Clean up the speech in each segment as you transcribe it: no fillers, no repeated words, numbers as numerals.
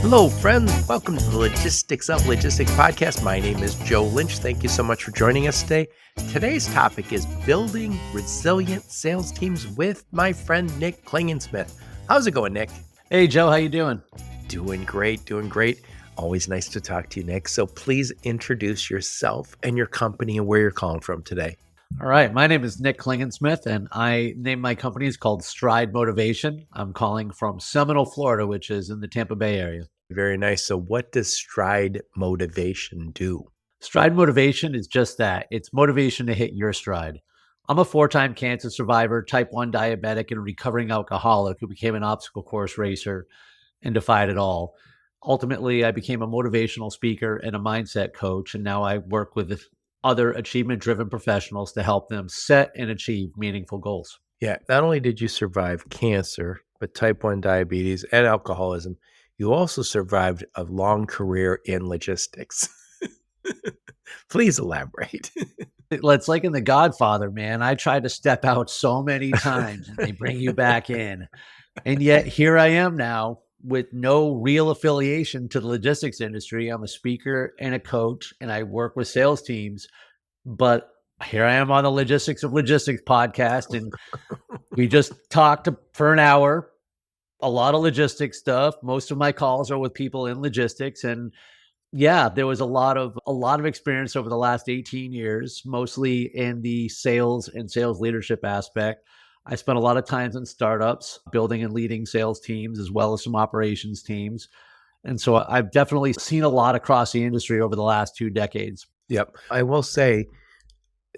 Hello, friends. Welcome to the Logistics of Logistics podcast. My name is Joe Lynch. Thank you so much for joining us today. Today's topic is building resilient sales teams with my friend Nick Klingensmith. How's it going, Nick? Hey, Joe, how you doing? Doing great, doing great. Always nice to talk to you, Nick. So please introduce yourself and your company and where you're calling from today. All right, my name is Nick Klingensmith, and I named my company is called Stride Motivation. I'm calling from Seminole, Florida, which is in the Tampa Bay area. Very nice. So what does Stride Motivation do? Stride Motivation is just that. It's motivation to hit your stride. I'm a 4-time cancer survivor, type 1 diabetic, and recovering alcoholic who became an obstacle course racer and defied it all. Ultimately, I became a motivational speaker and a mindset coach, and now I work with other achievement-driven professionals to help them set and achieve meaningful goals. Yeah, not only did you survive cancer, but type 1 diabetes and alcoholism, you also survived a long career in logistics. Please elaborate. It's like in The Godfather, man. I tried to step out so many times and they bring you back in. And yet here I am now with no real affiliation to the logistics industry. I'm a speaker and a coach, and I work with sales teams. But here I am on the Logistics of Logistics podcast, and we just talked for an hour. A lot of logistics stuff. Most of my calls are with people in logistics, and yeah, there was a lot of experience over the last 18 years, mostly in the sales and sales leadership aspect. I spent a lot of times in startups, building and leading sales teams, as well as some operations teams. And so I've definitely seen a lot across the industry over the last 2 decades. Yep. I will say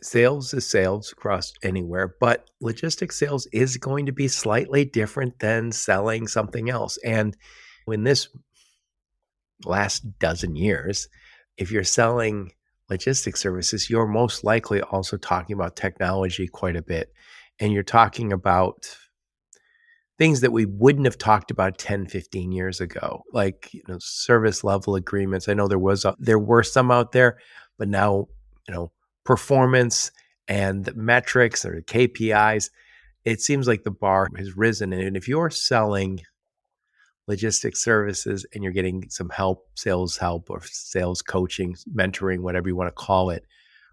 sales is sales across anywhere, but logistics sales is going to be slightly different than selling something else. And in this last dozen years, if you're selling logistics services, you're most likely also talking about technology quite a bit. And you're talking about things that we wouldn't have talked about 10, 15 years ago, like service level agreements. I know there were some out there, but now, performance and the metrics or KPIs, it seems like the bar has risen. And if you're selling logistics services and you're getting some sales help or sales coaching, mentoring, whatever you want to call it,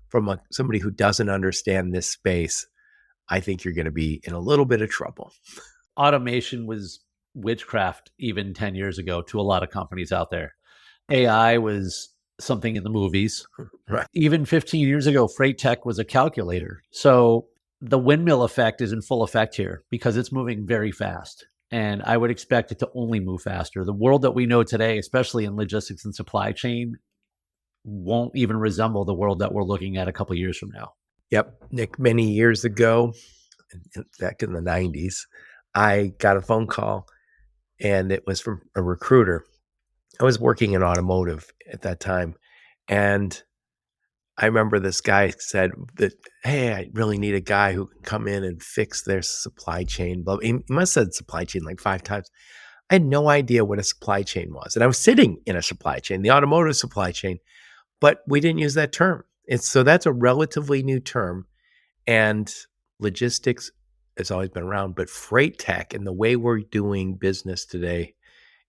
from somebody who doesn't understand this space, I think you're going to be in a little bit of trouble. Automation was witchcraft even 10 years ago to a lot of companies out there. AI was something in the movies. Right. Even 15 years ago, freight tech was a calculator. So the windmill effect is in full effect here because it's moving very fast. And I would expect it to only move faster. The world that we know today, especially in logistics and supply chain, won't even resemble the world that we're looking at a couple of years from now. Yep. Nick, many years ago, back in the 90s, I got a phone call and it was from a recruiter. I was working in automotive at that time. And I remember this guy said that, hey, I really need a guy who can come in and fix their supply chain. He must have said supply chain like 5 times. I had no idea what a supply chain was. And I was sitting in a supply chain, the automotive supply chain, but we didn't use that term. So that's a relatively new term. And logistics has always been around, but freight tech and the way we're doing business today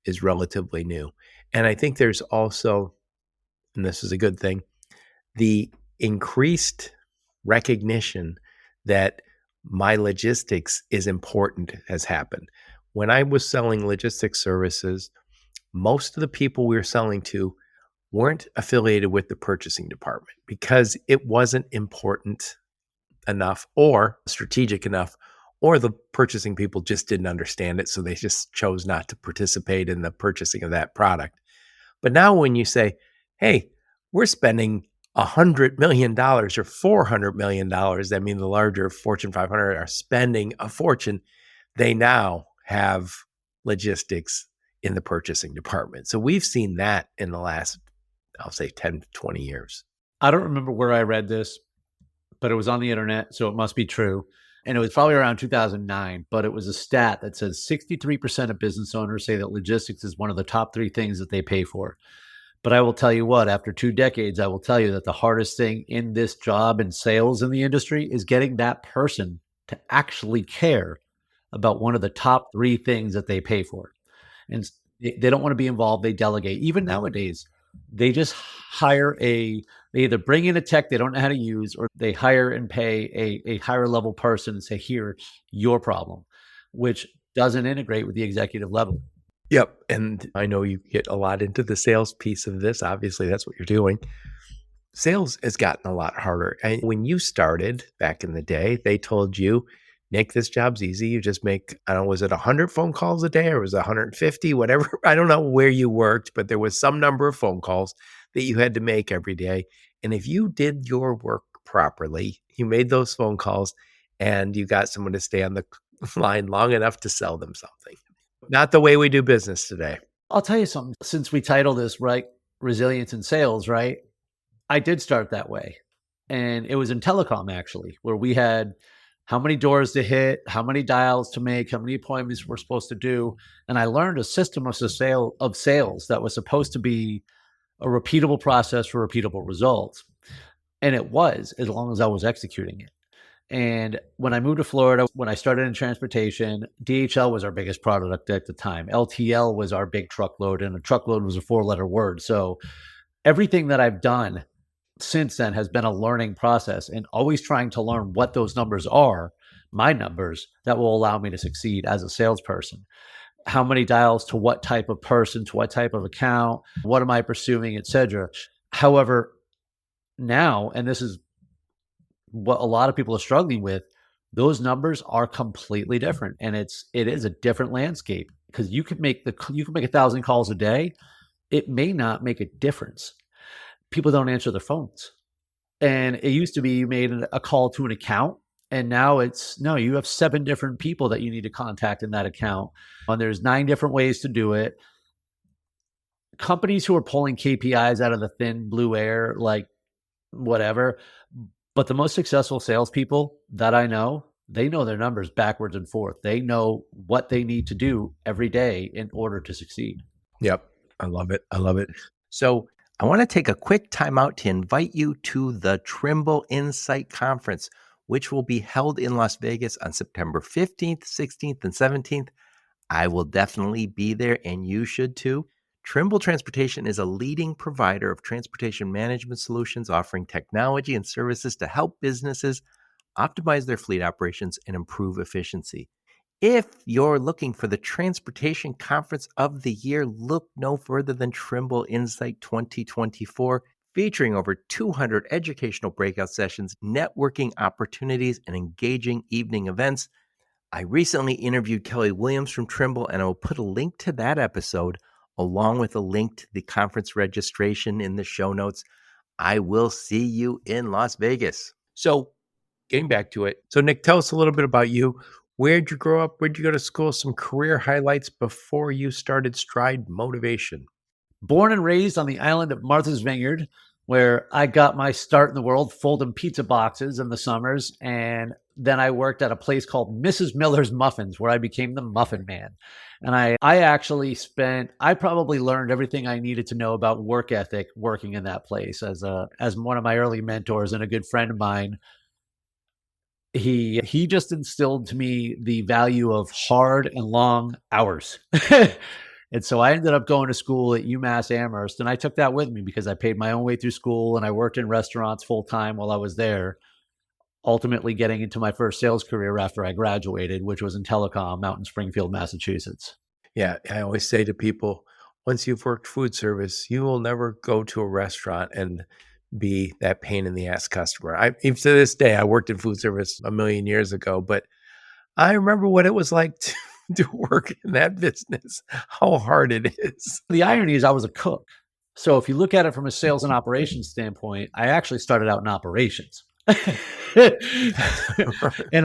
is relatively new. And I think there's also, and this is a good thing, the increased recognition that my logistics is important has happened. When I was selling logistics services, most of the people we were selling to weren't affiliated with the purchasing department because it wasn't important enough or strategic enough, or the purchasing people just didn't understand it. So they just chose not to participate in the purchasing of that product. But now when you say, hey, we're spending $100 million or $400 million, I mean, the larger Fortune 500 are spending a fortune, they now have logistics in the purchasing department. So we've seen that in the last, I'll say 10 to 20 years. I don't remember where I read this, but it was on the internet, so it must be true. And it was probably around 2009, but it was a stat that says 63% of business owners say that logistics is one of the top 3 things that they pay for. But I will tell you what, after 2 decades, I will tell you that the hardest thing in this job and sales in the industry is getting that person to actually care about one of the top 3 things that they pay for. And They don't want to be involved. They delegate. Even nowadays, they just hire they either bring in a tech they don't know how to use, or they hire and pay a higher level person and say, here, your problem, which doesn't integrate with the executive level. Yep. And I know you get a lot into the sales piece of this. Obviously, that's what you're doing. Sales has gotten a lot harder. And when you started back in the day, they told you, Nick, this job's easy. You just make, I don't know, was it 100 phone calls a day or was it 150, whatever? I don't know where you worked, but there was some number of phone calls that you had to make every day. And if you did your work properly, you made those phone calls and you got someone to stay on the line long enough to sell them something. Not the way we do business today. I'll tell you something. Since we titled this, right, Resilience in Sales, right? I did start that way. And it was in telecom, actually, where we had how many doors to hit, how many dials to make, how many appointments we're supposed to do. And I learned a system of sales that was supposed to be a repeatable process for repeatable results. And it was, as long as I was executing it. And when I moved to Florida, when I started in transportation, DHL was our biggest product at the time. LTL was our big truckload, and a truckload was a 4-letter word. So everything that I've done since then has been a learning process, and always trying to learn what those numbers are, my numbers that will allow me to succeed as a salesperson. How many dials to what type of person, to what type of account, what am I pursuing, etc. However, now, and this is what a lot of people are struggling with, those numbers are completely different, and it is a different landscape, because you can make 1,000 calls a day. It may not make a difference. People don't answer their phones. And it used to be you made a call to an account, and now it's no, you have 7 different people that you need to contact in that account. And there's 9 different ways to do it. Companies who are pulling KPIs out of the thin blue air, like whatever. But the most successful salespeople that I know, they know their numbers backwards and forth. They know what they need to do every day in order to succeed. Yep. I love it. I love it. So I want to take a quick time out to invite you to the Trimble Insight Conference, which will be held in Las Vegas on September 15th, 16th, and 17th. I will definitely be there, and you should too. Trimble Transportation is a leading provider of transportation management solutions, offering technology and services to help businesses optimize their fleet operations and improve efficiency. If you're looking for the transportation conference of the year, look no further than Trimble Insight 2024, featuring over 200 educational breakout sessions, networking opportunities, and engaging evening events. I recently interviewed Kelly Williams from Trimble, and I will put a link to that episode along with a link to the conference registration in the show notes. I will see you in Las Vegas. So getting back to it. So Nick, tell us a little bit about you. Where'd you grow up? Where'd you go to school? Some career highlights before you started Stride Motivation. Born and raised on the island of Martha's Vineyard, where I got my start in the world folding pizza boxes in the summers. And then I worked at a place called Mrs. Miller's Muffins, where I became the Muffin Man. And I probably learned everything I needed to know about work ethic working in that place as one of my early mentors and a good friend of mine. He just instilled to me the value of hard and long hours. And so I ended up going to school at UMass Amherst, and I took that with me because I paid my own way through school, and I worked in restaurants full time while I was there, ultimately getting into my first sales career after I graduated, which was in telecom out in Springfield, Massachusetts. Yeah, I always say to people, once you've worked food service, you will never go to a restaurant and be that pain in the ass customer. Even to this day, I worked in food service a million years ago, but I remember what it was like to work in that business, how hard it is. The irony is I was a cook. So if you look at it from a sales and operations standpoint, I actually started out in operations. And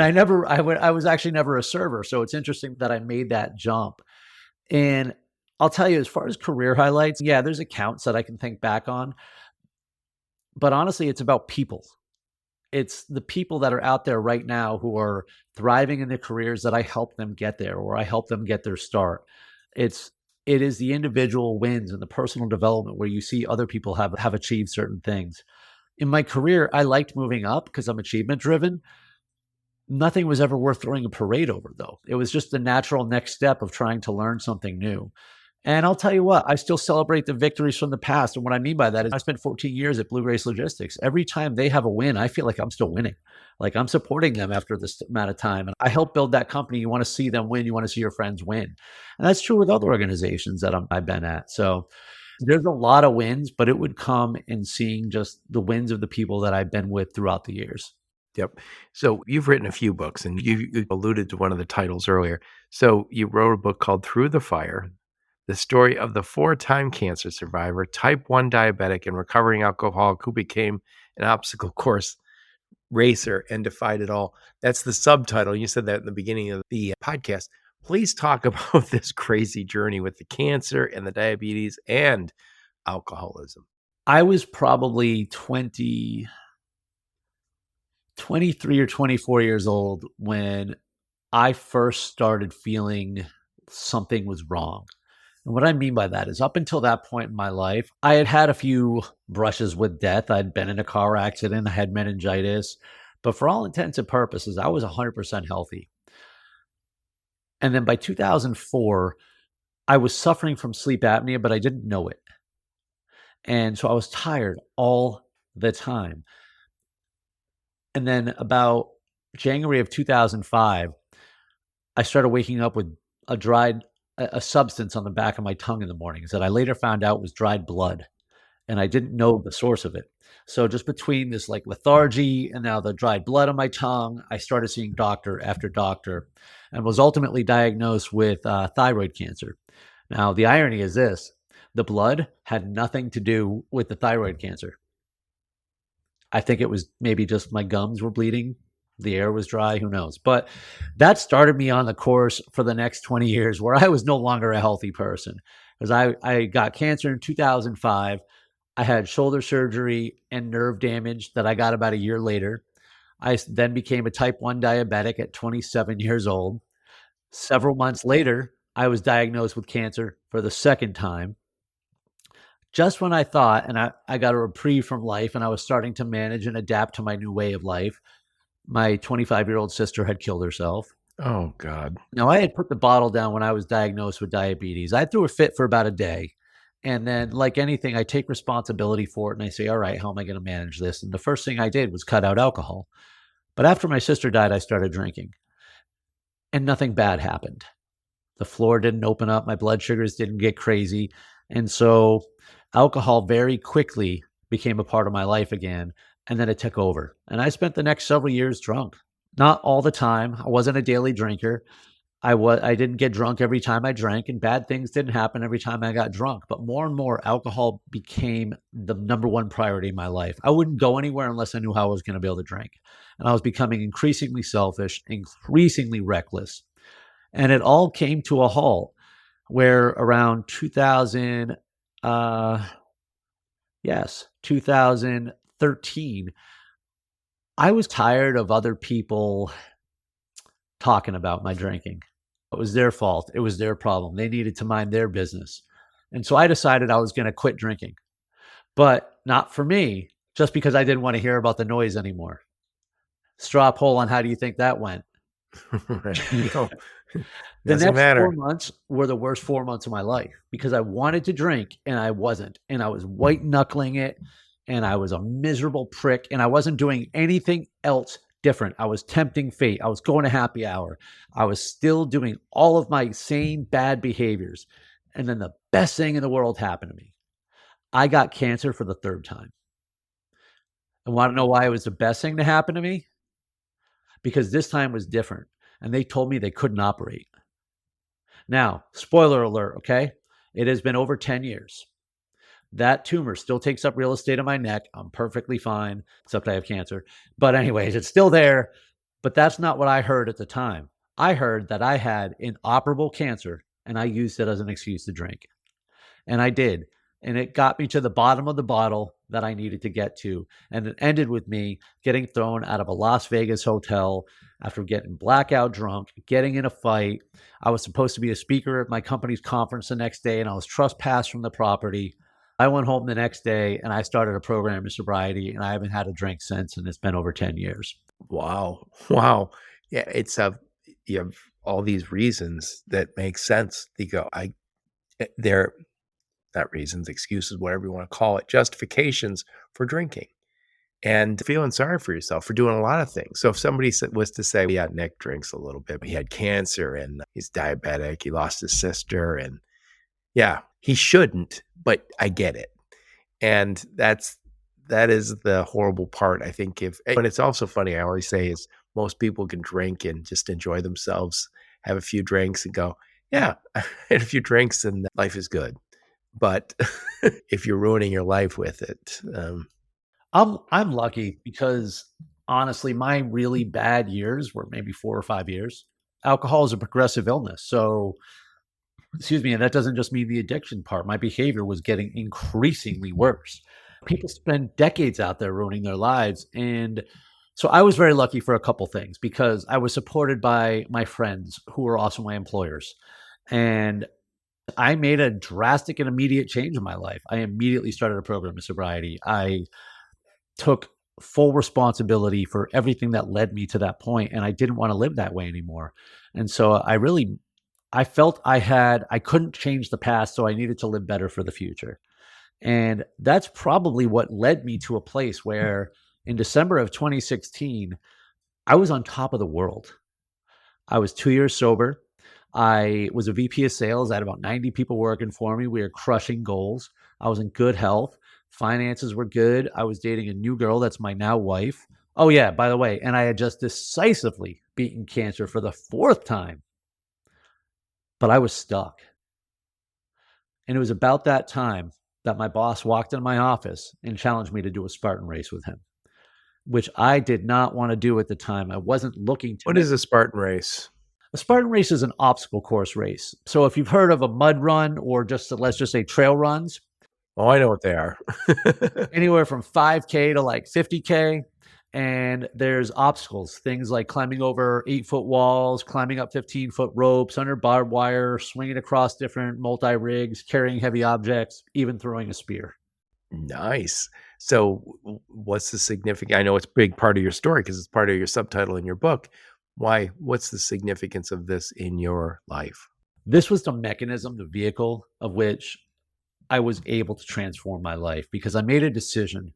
I was actually never a server. So it's interesting that I made that jump. And I'll tell you, as far as career highlights, yeah, there's accounts that I can think back on. But honestly, it's about people. It's the people that are out there right now who are thriving in their careers that I help them get there, or I help them get their start. It is the individual wins and the personal development where you see other people have achieved certain things. In my career, I liked moving up because I'm achievement driven. Nothing was ever worth throwing a parade over, though. It was just the natural next step of trying to learn something new. And I'll tell you what, I still celebrate the victories from the past. And what I mean by that is I spent 14 years at Blue Grace Logistics. Every time they have a win, I feel like I'm still winning. Like I'm supporting them after this amount of time. And I helped build that company. You want to see them win. You want to see your friends win. And that's true with other organizations that I've been at. So there's a lot of wins, but it would come in seeing just the wins of the people that I've been with throughout the years. Yep. So you've written a few books, and you alluded to one of the titles earlier. So you wrote a book called Through the Fire, the story of the four-time cancer survivor, type 1 diabetic, and recovering alcoholic who became an obstacle course racer and defied it all. That's the subtitle. You said that in the beginning of the podcast. Please talk about this crazy journey with the cancer and the diabetes and alcoholism. I was probably 23 or 24 years old when I first started feeling something was wrong. And what I mean by that is up until that point in my life, I had had a few brushes with death. I'd been in a car accident, I had meningitis, but for all intents and purposes, I was 100% healthy. And then by 2004, I was suffering from sleep apnea, but I didn't know it. And so I was tired all the time. And then about January of 2005, I started waking up with a substance on the back of my tongue in the mornings that I later found out was dried blood, and I didn't know the source of it. So just between this like lethargy and now the dried blood on my tongue, I started seeing doctor after doctor, and was ultimately diagnosed with thyroid cancer. Now the irony is this: the blood had nothing to do with the thyroid cancer. I think it was maybe just my gums were bleeding. The air was dry, who knows? But that started me on the course for the next 20 years where I was no longer a healthy person. Because I got cancer in 2005. I had shoulder surgery and nerve damage that I got about a year later. I then became a type 1 diabetic at 27 years old. Several months later, I was diagnosed with cancer for the second time. Just when I thought, and I got a reprieve from life and I was starting to manage and adapt to my new way of life, my 25-year-old sister had killed herself. Oh, God. Now, I had put the bottle down when I was diagnosed with diabetes. I threw a fit for about a day. And then, like anything, I take responsibility for it and I say, all right, how am I going to manage this? And the first thing I did was cut out alcohol. But after my sister died, I started drinking and nothing bad happened. The floor didn't open up. My blood sugars didn't get crazy. And so alcohol very quickly became a part of my life again. And then it took over. And I spent the next several years drunk. Not all the time. I wasn't a daily drinker. I didn't get drunk every time I drank, and bad things didn't happen every time I got drunk. But more and more, alcohol became the number one priority in my life. I wouldn't go anywhere unless I knew how I was going to be able to drink. And I was becoming increasingly selfish, increasingly reckless. And it all came to a halt where around 2013, I was tired of other people talking about my drinking. It was their fault. It was their problem. They needed to mind their business. And so I decided I was going to quit drinking, but not for me, just because I didn't want to hear about the noise anymore. Straw poll on how do you think that went? Right. No, The doesn't next 4 matter. months were the worst 4 months of my life because I wanted to drink and I wasn't. And I was white knuckling it and I was a miserable prick and I wasn't doing anything else different. I was tempting fate. I was going to happy hour. I was still doing all of my same bad behaviors. And then the best thing in the world happened to me. I got cancer for the third time. And want to know why it was the best thing to happen to me? Because this time was different. And they told me they couldn't operate. Now, spoiler alert, okay? It has been over 10 years. That tumor still takes up real estate on my neck. I'm perfectly fine, except I have cancer. But anyways, it's still there. But that's not what I heard at the time. I heard that I had inoperable cancer and I used it as an excuse to drink. And I did. And it got me to the bottom of the bottle that I needed to get to. And it ended with me getting thrown out of a Las Vegas hotel after getting blackout drunk, getting in a fight. I was supposed to be a speaker at my company's conference the next day, and I was trespassed from the property. I went home the next day and I started a program in sobriety, and I haven't had a drink since, and it's been over 10 years. Wow. Wow. Yeah, you have all these reasons that make sense. You go, They're not reasons, excuses, whatever you want to call it, justifications for drinking and feeling sorry for yourself for doing a lot of things. So if somebody was to say, yeah, Nick drinks a little bit, but he had cancer and he's diabetic, he lost his sister, and yeah, he shouldn't, but I get it. And that is the horrible part. I think but it's also funny. I always say is most people can drink and just enjoy themselves, have a few drinks and go, yeah, I had a few drinks and life is good. But if you're ruining your life with it, I'm lucky because honestly, my really bad years were maybe 4 or 5 years. Alcohol is a progressive illness. So, excuse me, and that doesn't just mean the addiction part. My behavior was getting increasingly worse. People spend decades out there ruining their lives. And so I was very lucky for a couple things because I was supported by my friends who were also my employers. And I made a drastic and immediate change in my life. I immediately started a program of sobriety. I took full responsibility for everything that led me to that point, and I didn't want to live that way anymore. And so I felt I couldn't change the past, so I needed to live better for the future. And that's probably what led me to a place where in December of 2016, I was on top of the world. I was 2 years sober. I was a VP of sales. I had about 90 people working for me. We were crushing goals. I was in good health. Finances were good. I was dating a new girl that's my now wife. Oh, yeah, by the way, and I had just decisively beaten cancer for the fourth time, but I was stuck. And it was about that time that my boss walked into my office and challenged me to do a Spartan race with him, which I did not want to do at the time. I wasn't looking to what is a Spartan race? A Spartan race is an obstacle course race. So if you've heard of a mud run or just let's just say trail runs, Oh, I know what they are. anywhere from 5K to like 50K. And there's obstacles, things like climbing over 8-foot walls, climbing up 15-foot ropes, under barbed wire, swinging across different multi rigs, carrying heavy objects, even throwing a spear. Nice. So, what's the significance? I know it's a big part of your story because it's part of your subtitle in your book. Why? What's the significance of this in your life? This was the mechanism, the vehicle of which I was able to transform my life because I made a decision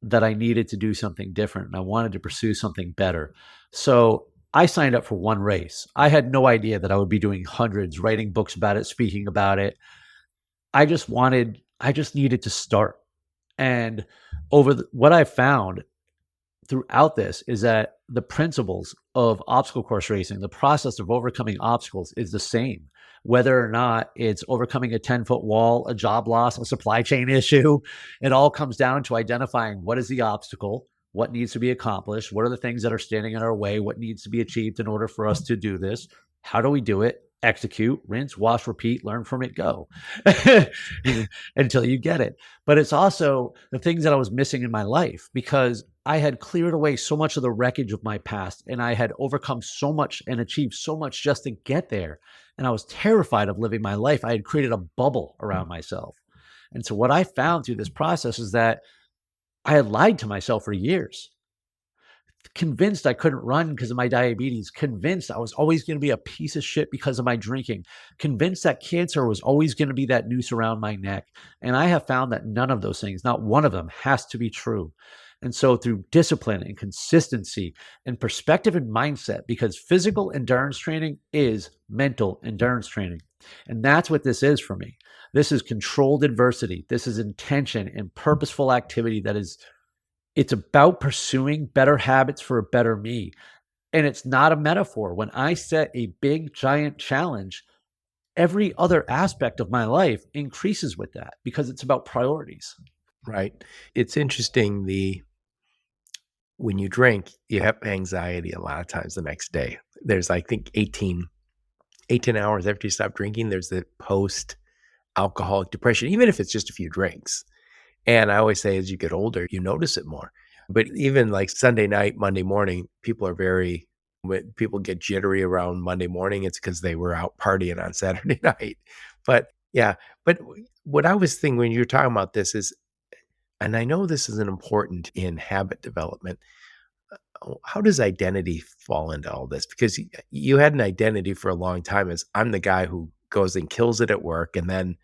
that I needed to do something different and I wanted to pursue something better. So I signed up for one race. I had no idea that I would be doing hundreds, writing books about it, speaking about it. I just needed to start. And what I found throughout this is that the principles of obstacle course racing, the process of overcoming obstacles is the same, whether or not it's overcoming a 10-foot wall, a job loss, a supply chain issue. It all comes down to identifying what is the obstacle, what needs to be accomplished, what are the things that are standing in our way, what needs to be achieved in order for us to do this, how do we do it, execute, rinse, wash, repeat, learn from it, go until you get it. But it's also the things that I was missing in my life because I had cleared away so much of the wreckage of my past and I had overcome so much and achieved so much just to get there. And I was terrified of living my life. I had created a bubble around myself. And so what I found through this process is that I had lied to myself for years, convinced I couldn't run because of my diabetes, convinced I was always going to be a piece of shit because of my drinking, convinced that cancer was always going to be that noose around my neck. And I have found that none of those things, not one of them, has to be true. And so through discipline and consistency and perspective and mindset, because physical endurance training is mental endurance training. And that's what this is for me. This is controlled adversity. This is intention and purposeful activity it's about pursuing better habits for a better me. And it's not a metaphor. When I set a big, giant challenge, every other aspect of my life increases with that because it's about priorities. Right. It's interesting. When you drink, you have anxiety a lot of times the next day. There's, I think, 18 hours after you stop drinking, there's the post alcoholic depression, even if it's just a few drinks. And I always say as you get older, you notice it more. But even like Sunday night, Monday morning, when people get jittery around Monday morning, it's because they were out partying on Saturday night. But yeah, but what I was thinking when you were talking about this is, and I know this is an important in habit development, how does identity fall into all this? Because you had an identity for a long time as I'm the guy who goes and kills it at work. And then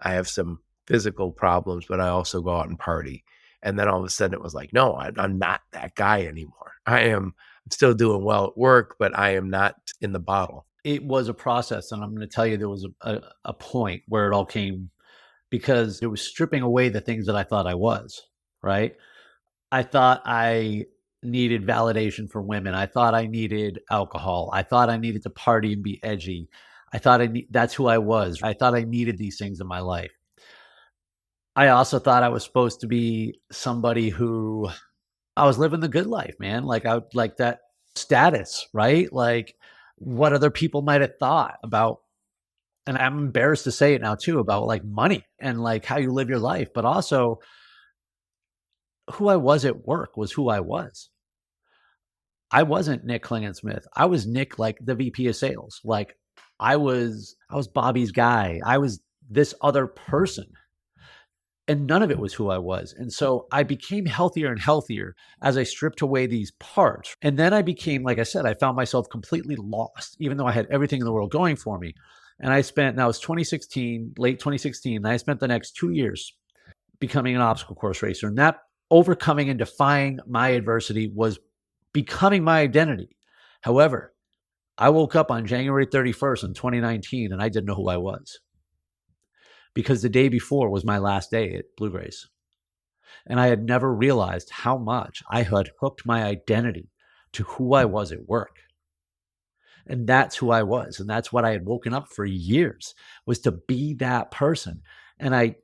I have some physical problems, but I also go out and party. And then all of a sudden it was like, no, I'm not that guy anymore. I'm still doing well at work, but I am not in the bottle. It was a process, and I'm going to tell you there was a point where it all came because it was stripping away the things that I thought I was, right? I thought I needed validation from women. I thought I needed alcohol. I thought I needed to party and be edgy. I thought that's who I was. I thought I needed these things in my life. I also thought I was supposed to be somebody who I was living the good life, man. Like I like that status, right? Like what other people might have thought about, and I'm embarrassed to say it now too, about like money and like how you live your life, but also who I was at work was who I was. I wasn't Nick Klingensmith. I was Nick, like the VP of sales. Like I was Bobby's guy. I was this other person. And none of it was who I was. And so I became healthier and healthier as I stripped away these parts. And then I became, like I said, I found myself completely lost, even though I had everything in the world going for me. And I spent, now it's 2016, late 2016, and I spent the next 2 years becoming an obstacle course racer. And that overcoming and defying my adversity was becoming my identity. However, I woke up on January 31st in 2019 and I didn't know who I was, because the day before was my last day at Blue Grace. And I had never realized how much I had hooked my identity to who I was at work. And that's who I was. And that's what I had woken up for years, was to be that person. And I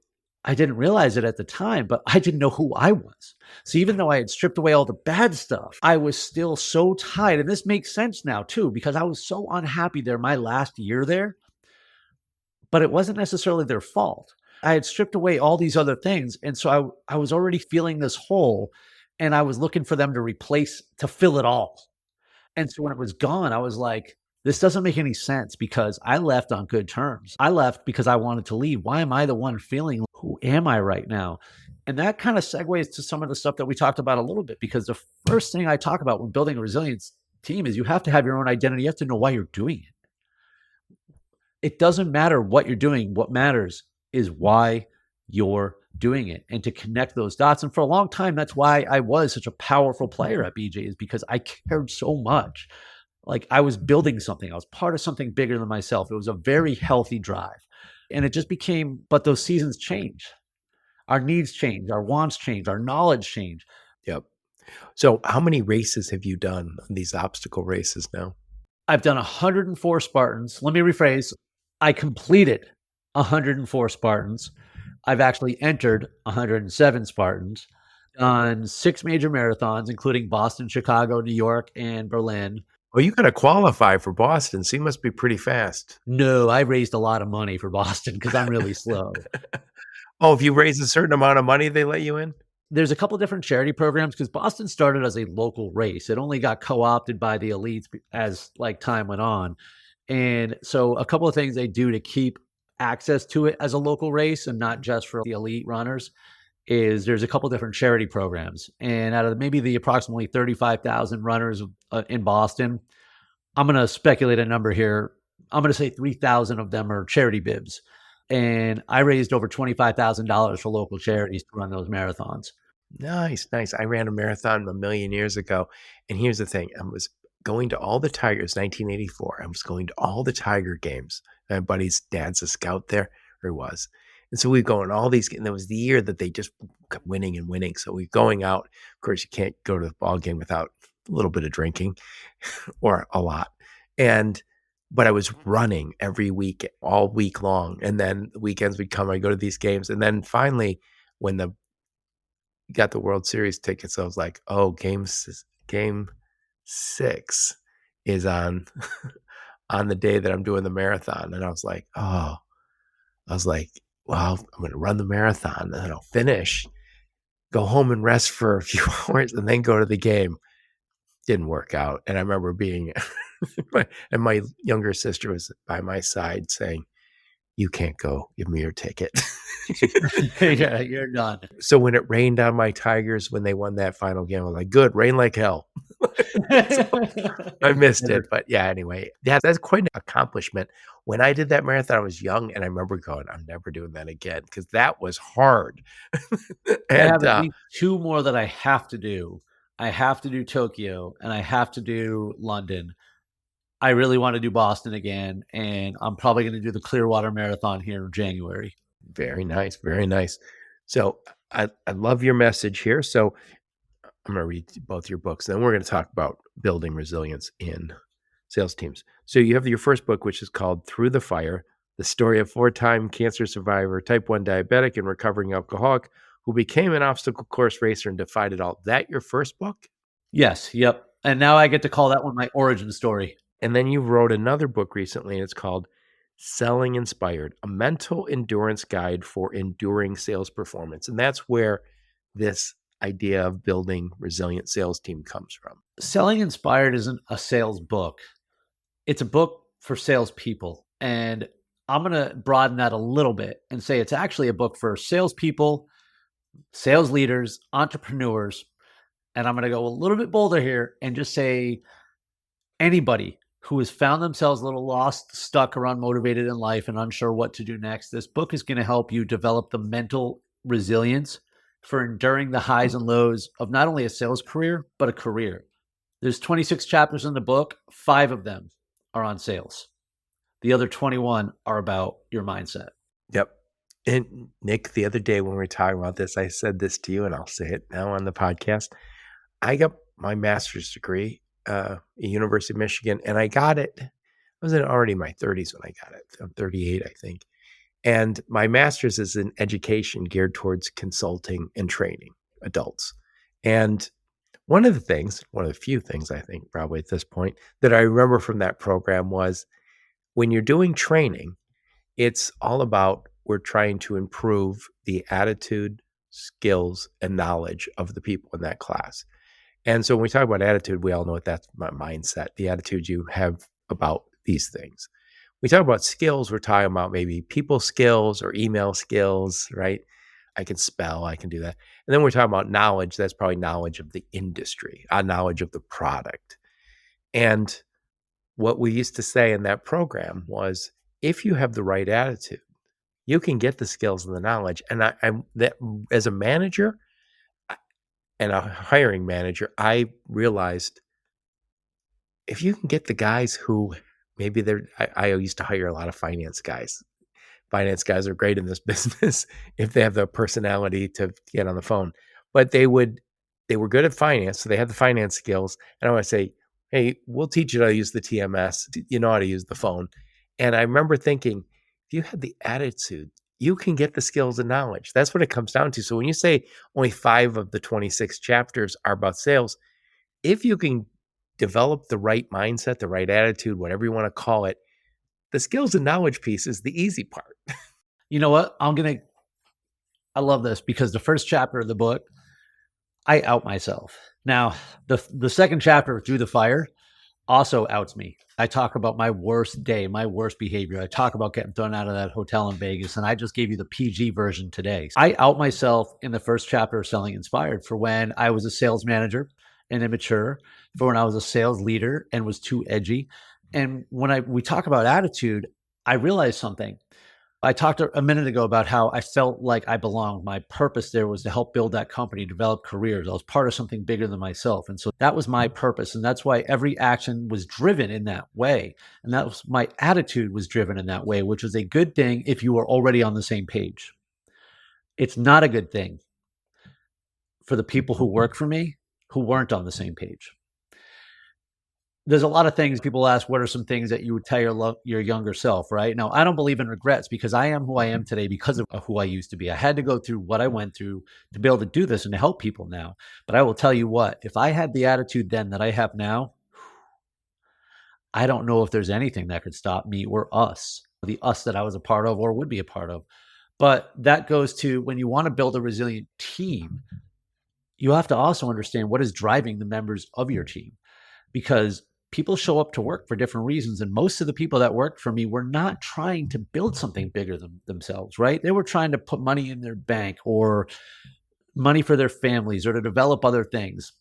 didn't realize it at the time, but I didn't know who I was. So even though I had stripped away all the bad stuff, I was still so tied. And this makes sense now too, because I was so unhappy there my last year there, but it wasn't necessarily their fault. I had stripped away all these other things. And so I was already feeling this hole, and I was looking for them to fill it all. And so when it was gone, I was like, this doesn't make any sense, because I left on good terms. I left because I wanted to leave. Why am I the one feeling? Who am I right now? And that kind of segues to some of the stuff that we talked about a little bit, because the first thing I talk about when building a resilience team is you have to have your own identity. You have to know why you're doing it. It doesn't matter what you're doing. What matters is why you're doing it, and to connect those dots. And for a long time, that's why I was such a powerful player at BJ, is because I cared so much. Like I was building something. I was part of something bigger than myself. It was a very healthy drive. And it just became, but those seasons change. Our needs change, our wants change, our knowledge change. Yep. So how many races have you done on these obstacle races now? I've done 104 Spartans. Let me rephrase. I completed 104 Spartans. I've actually entered 107 Spartans, done 6 major marathons, including Boston, Chicago, New York, and Berlin. Well, you got to qualify for Boston, so you must be pretty fast. No, I raised a lot of money for Boston because I'm really slow. Oh, if you raise a certain amount of money, they let you in? There's a couple different charity programs, because Boston started as a local race. It only got co-opted by the elites as like time went on. And so a couple of things they do to keep access to it as a local race and not just for the elite runners is there's a couple different charity programs. And out of maybe the approximately 35,000 runners in Boston, I'm going to speculate a number here. I'm going to say 3,000 of them are charity bibs. And I raised over $25,000 for local charities to run those marathons. Nice, nice. I ran a marathon a million years ago. And here's the thing. I was going to all the Tigers, 1984. I was going to all the Tiger games. My buddy's dad's a scout there, or he was. And so we'd go in all these, and it was the year that they just kept winning and winning. So we're going out. Of course, you can't go to the ball game without a little bit of drinking or a lot. But I was running every week, all week long. And then the weekends would come, I'd go to these games. And then finally, when got the World Series tickets, I was like, oh, game 6 is on on the day that I'm doing the marathon. And I was like, well, I'm going to run the marathon and then I'll finish, go home and rest for a few hours and then go to the game. Didn't work out. And I remember being, and my younger sister was by my side saying, you can't go, give me your ticket. Yeah, you're done. So when it rained on my Tigers, when they won that final game, I was like, good, rain like hell. So I missed it, but yeah, anyway, yeah, that's quite an accomplishment. When I did that marathon, I was young, and I remember going, "I'm never doing that again," because that was hard. I have And, at least 2 more that I have to do. I have to do Tokyo, and I have to do London. I really wanna do Boston again, and I'm probably gonna do the Clearwater Marathon here in January. very nice, very nice. So I love your message here. So I'm gonna read both your books, then we're gonna talk about building resilience in sales teams. So you have your first book, which is called Through the Fire: The Story of Four-Time Cancer Survivor, Type 1 Diabetic, and Recovering Alcoholic who became an obstacle course racer and defied it all. That your first book? Yes, yep, and now I get to call that one my origin story. And then you wrote another book recently, and it's called Selling Inspired: A Mental Endurance Guide for Enduring Sales Performance. And that's where this idea of building resilient sales team comes from. Selling Inspired isn't a sales book. It's a book for salespeople, and I'm gonna broaden that a little bit and say it's actually a book for salespeople, sales leaders, entrepreneurs, and I'm gonna go a little bit bolder here and just say anybody who has found themselves a little lost, stuck, or unmotivated in life and unsure what to do next, this book is gonna help you develop the mental resilience for enduring the highs and lows of not only a sales career, but a career. There's 26 chapters in the book, 5 of them are on sales. The other 21 are about your mindset. Yep. And Nick, the other day when we were talking about this, I said this to you, and I'll say it now on the podcast. I got my master's degree at University of Michigan, and I got it. I was already in my 30s when I got it. I'm 38, I think. And my master's is in education geared towards consulting and training adults. And one of the few things I think probably at this point that I remember from that program was when you're doing training, it's all about we're trying to improve the attitude, skills, and knowledge of the people in that class. And so when we talk about attitude, we all know what that's my mindset, the attitude you have about these things. We talk about skills, we're talking about maybe people skills or email skills, right? I can spell, I can do that. And then we're talking about knowledge, that's probably knowledge of the industry, knowledge of the product. And what we used to say in that program was if you have the right attitude, you can get the skills and the knowledge. And that as a manager and a hiring manager, I realized if you can get the guys who maybe I used to hire a lot of finance guys. Finance guys are great in this business if they have the personality to get on the phone. But they were good at finance, so they had the finance skills. And I would say, hey, we'll teach you how to use the TMS. You know how to use the phone. And I remember thinking, if you had the attitude, you can get the skills and knowledge. That's what it comes down to. So when you say only 5 of the 26 chapters are about sales, if you can develop the right mindset, the right attitude, whatever you want to call it, the skills and knowledge piece is the easy part. You know what? I love this because the first chapter of the book, I out myself. Now, the second chapter, Through the Fire, also outs me. I talk about my worst day, my worst behavior. I talk about getting thrown out of that hotel in Vegas, and I just gave you the PG version today. I out myself in the first chapter of Selling Inspired for when I was a sales manager and immature, for when I was a sales leader and was too edgy. And when we talk about attitude, I realized something. I talked a minute ago about how I felt like I belonged. My purpose there was to help build that company, develop careers. I was part of something bigger than myself. And so that was my purpose. And that's why every action was driven in that way. And that was my attitude was driven in that way, which was a good thing if you were already on the same page. It's not a good thing for the people who work for me who weren't on the same page. There's a lot of things people ask, what are some things that you would tell your younger self, right? Now, I don't believe in regrets because I am who I am today because of who I used to be. I had to go through what I went through to be able to do this and to help people now. But I will tell you what, if I had the attitude then that I have now, I don't know if there's anything that could stop me or us, the us that I was a part of or would be a part of. But that goes to when you want to build a resilient team, you have to also understand what is driving the members of your team, because people show up to work for different reasons. And most of the people that worked for me were not trying to build something bigger than themselves, right? They were trying to put money in their bank or money for their families or to develop other things.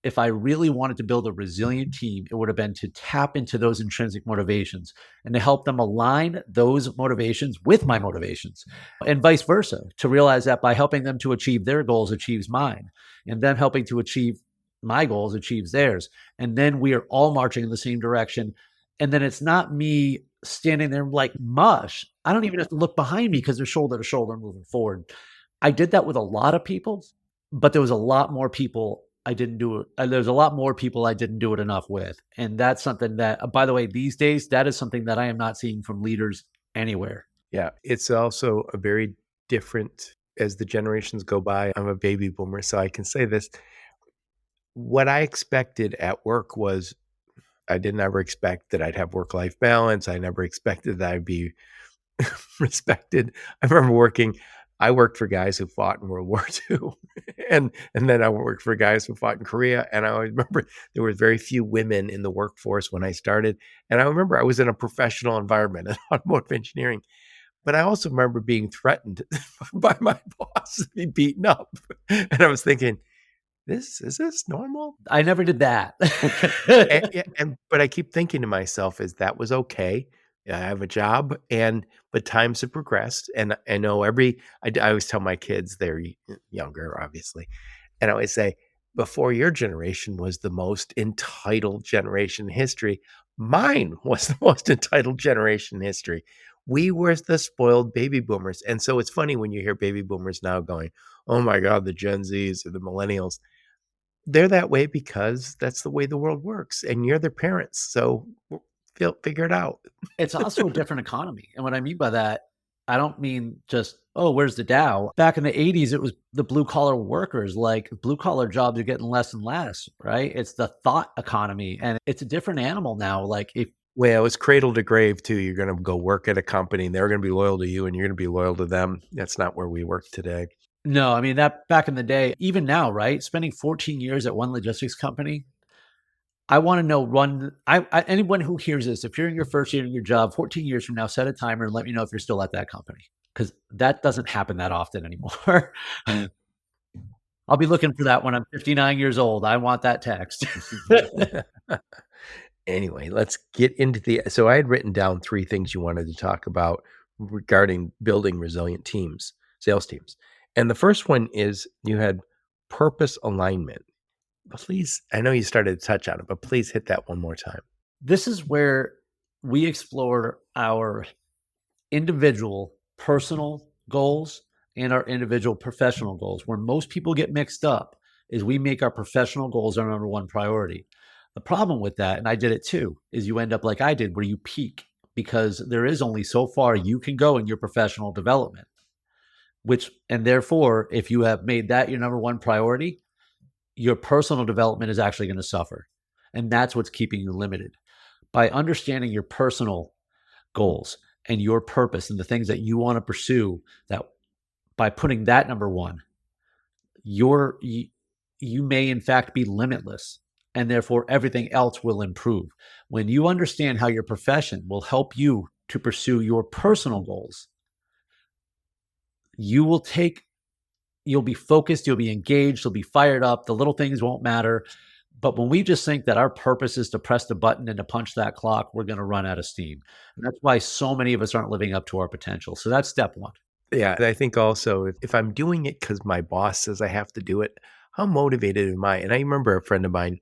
if I really wanted to build a resilient team, it would have been to tap into those intrinsic motivations and to help them align those motivations with my motivations and vice versa, to realize that by helping them to achieve their goals achieves mine, and them helping to achieve my goals achieves theirs. And then we are all marching in the same direction. And then it's not me standing there like mush. I don't even have to look behind me because they're shoulder to shoulder moving forward. I did that with a lot of people, but there was a lot more people I didn't do it. There's a lot more people I didn't do it enough with. And that's something that, by the way, these days, that is something that I am not seeing from leaders anywhere. Yeah. It's also a very different as the generations go by. I'm a baby boomer, so I can say this. What I expected at work was I didn't ever expect that I'd have work-life balance. I never expected that I'd be respected. I remember I worked for guys who fought in World War II. and then I worked for guys who fought in Korea. And I always remember there were very few women in the workforce when I started. And I remember I was in a professional environment in automotive engineering. But I also remember being threatened by my boss to be beaten up. And I was thinking, is this normal? I never did that. But I keep thinking to myself, is that was okay. I have a job, but times have progressed, and I know I always tell my kids, they're younger, obviously, and I always say, before your generation was the most entitled generation in history, mine was the most entitled generation in history. We were the spoiled baby boomers. And so it's funny when you hear baby boomers now going, oh my God, the Gen Zs or the millennials. They're that way because that's the way the world works, and you're their parents. So figure it out. It's also a different economy. And what I mean by that, I don't mean just, oh, where's the Dow? Back in the 80s, it was the blue collar workers. Like blue collar jobs are getting less and less, right? It's the thought economy, and it's a different animal now. Like well, it's cradle to grave too. You're going to go work at a company and they're going to be loyal to you and you're going to be loyal to them. That's not where we work today. No, I mean, that back in the day, even now, right? Spending 14 years at one logistics company, I want to know anyone who hears this, if you're in your first year in your job, 14 years from now, set a timer and let me know if you're still at that company, because that doesn't happen that often anymore. I'll be looking for that when I'm 59 years old. I want that text. Anyway, let's get into so I had written down 3 things you wanted to talk about regarding building resilient teams, sales teams. And the first one is you had purpose alignment. Please, I know you started to touch on it, but please hit that one more time. This is where we explore our individual personal goals and our individual professional goals. Where most people get mixed up is we make our professional goals our number one priority. The problem with that, and I did it too, is you end up like I did, where you peak, because there is only so far you can go in your professional development. And therefore, if you have made that your number one priority, your personal development is actually going to suffer. And that's what's keeping you limited. By understanding your personal goals and your purpose and the things that you want to pursue, that by putting that number one, you may in fact be limitless, and therefore everything else will improve. When you understand how your profession will help you to pursue your personal goals, you'll be focused, you'll be engaged, you'll be fired up. The little things won't matter. But when we just think that our purpose is to press the button and to punch that clock, we're going to run out of steam. And that's why so many of us aren't living up to our potential. So that's step one. Yeah. I think also if I'm doing it because my boss says I have to do it, how motivated am I? And I remember a friend of mine,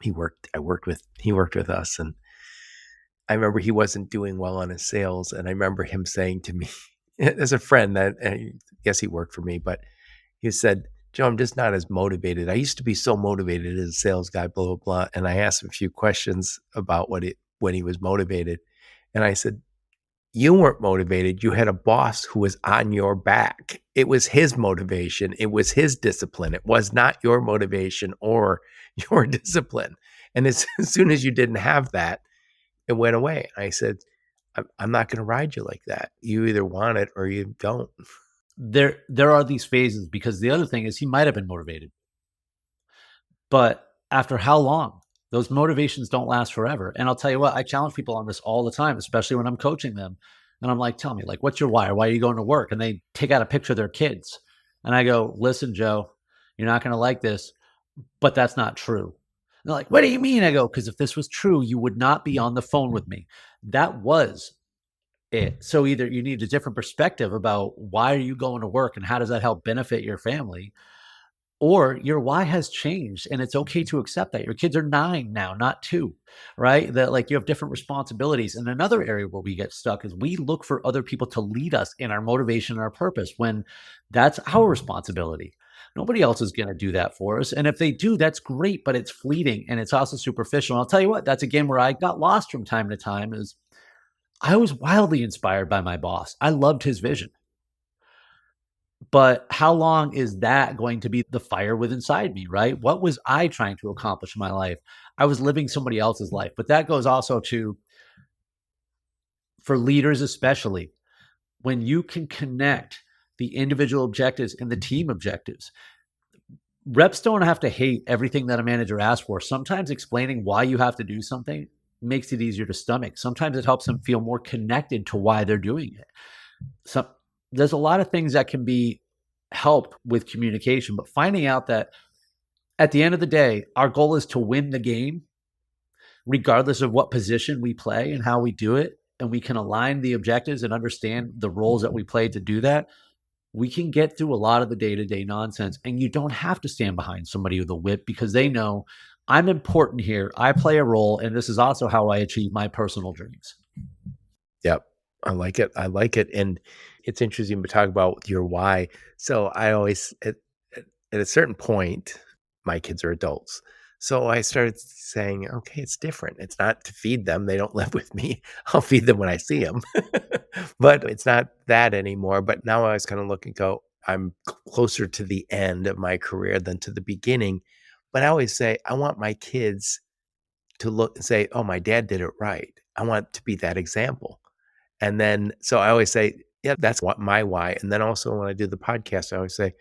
he worked with us, and I remember he wasn't doing well on his sales. And I remember him saying to me, as a friend, that I guess he worked for me, but he said, Joe, I'm just not as motivated. I used to be so motivated as a sales guy, blah, blah, blah. And I asked him a few questions about when he was motivated. And I said, you weren't motivated. You had a boss who was on your back. It was his motivation. It was his discipline. It was not your motivation or your discipline. And as soon as you didn't have that, it went away. I said, I'm not going to ride you like that. You either want it or you don't. There are these phases, because the other thing is he might have been motivated, but after how long? Those motivations don't last forever. And I'll tell you what, I challenge people on this all the time, especially when I'm coaching them. And I'm like, tell me, like, what's your why? Or why are you going to work? And they take out a picture of their kids. And I go, listen, Joe, you're not going to like this. but that's not true. They're like, what do you mean? I go, because if this was true, you would not be on the phone with me. That was it. So either you need a different perspective about why are you going to work and how does that help benefit your family, or your why has changed and it's okay to accept that. Your kids are 9 now, not 2, right? That like you have different responsibilities. And another area where we get stuck is we look for other people to lead us in our motivation and our purpose when that's our responsibility. Nobody else is going to do that for us. And if they do, that's great, but it's fleeting and it's also superficial. And I'll tell you what, that's again where I got lost from time to time is I was wildly inspired by my boss. I loved his vision. But how long is that going to be the fire within inside me, right? What was I trying to accomplish in my life? I was living somebody else's life. But that goes also to for leaders, especially when you can connect the individual objectives and the team objectives. Reps don't have to hate everything that a manager asks for. Sometimes explaining why you have to do something makes it easier to stomach. Sometimes it helps them feel more connected to why they're doing it. So there's a lot of things that can be helped with communication, but finding out that at the end of the day, our goal is to win the game, regardless of what position we play and how we do it. And we can align the objectives and understand the roles that we play to do that. We can get through a lot of the day-to-day nonsense. And you don't have to stand behind somebody with a whip because they know I'm important here. I play a role. And this is also how I achieve my personal dreams. Yep. I like it. I like it. And it's interesting to talk about your why. So I always, at a certain point, my kids are adults. So I started saying, okay, it's different. It's not to feed them. They don't live with me. I'll feed them when I see them. But it's not that anymore. But now I was kind of look and go, I'm closer to the end of my career than to the beginning. But I always say, I want my kids to look and say, oh, my dad did it right. I want to be that example. And then, so I always say, yeah, that's what my why. And then also when I do the podcast, I always say,